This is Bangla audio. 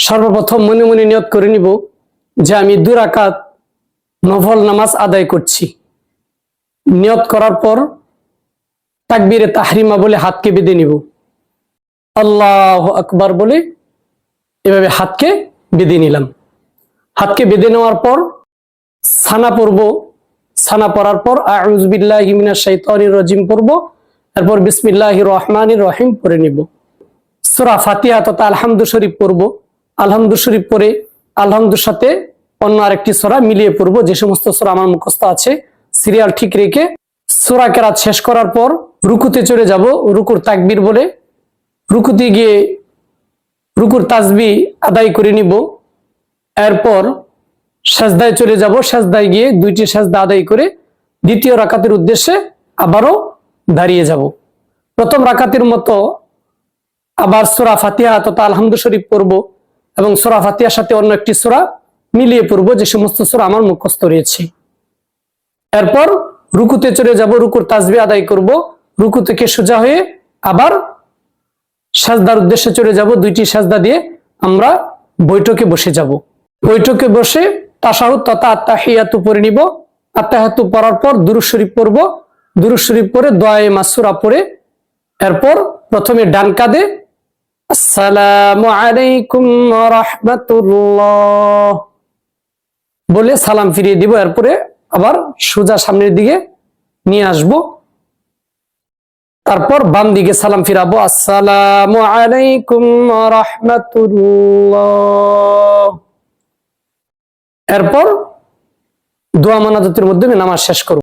সর্বপ্রথম মনে মনে নিয়ত করে নিব যে আমি 2 রাকাত নফল নামাজ আদায় করছি। নিয়ত করার পর তাকবীরে তাহরিমা বলে হাতকে বেঁধে নিব। আল্লাহু আকবার বলে এভাবে হাতকে বেঁধে নিলাম। হাতকে বেঁধে নেওয়ার পর সানা পড়ব। সানা পড়ার পর আউযু বিল্লাহি মিনাশ শাইতানির রাজিম পড়ব। এরপর বিসমিল্লাহির রহমানির রহিম পড়ে নিব। সূরা ফাতিহা তথা আলহামদু শরীফ পড়ব। আলহামদু শরীফ পড়ে আলহামদুর সাথে অন্য আরেকটি সূরা মিলিয়ে পড়ব। যে সমস্ত সূরা আমার মুখস্থ আছে সিরিয়াল ঠিক রেখে সূরা কেরাত শেষ করার পর রুকুতে চলে যাব। রুকুর তাকবীর বলে রুকুতে গিয়ে রুকুর তাসবিহ আদায় করে নিব। এরপর সাজদায় চলে যাব। সাজদায় গিয়ে 2টি সাজদা আদায় করে দ্বিতীয় রাকাতের উদ্দেশ্যে আবারও দাঁড়িয়ে যাব। প্রথম রাকাতের মতো আবার সূরা ফাতিহা তথা আলহামদু শরীফ পড়ব এবং সূরা ফাতিহার সাথে অন্য একটি সূরা মিলিয়ে পড়ব যে সমস্ত সূরা আমার মুখস্থ রয়েছে। এরপর রুকুতে চলে যাব। রুকুর তাসবিহ আদায় করব। রুকু থেকে সোজা হয়ে আবার সাজদার উদ্দেশ্যে চলে যাব। 2টি সাজদা দিয়ে আমরা বৈঠকে বসে যাব। বৈঠকে বসে তাশাহুদ তথা আত্তাহিয়াতু পড়ে নিব। আত্তাহিয়াতু পড়ার পর দুরূদ শরীফ পড়ব। দুরূদ শরীফ পড়ে দোয়ায়ে মাসুরা পড়ে এরপর প্রথমে ডান কাঁধে আসসালামু আলাইকুম ওয়া রাহমাতুল্লাহ বলে সালাম ফিরিয়ে দিব। এরপরে আবার সোজা সামনের দিকে নিয়ে আসব। তারপর বাম দিকে সালাম ফিরাবো, আসসালামু আলাইকুম ওয়া রাহমাতুল্লাহ। এরপর দোয়া মানাজাতের মাধ্যমে নামাজ শেষ করব।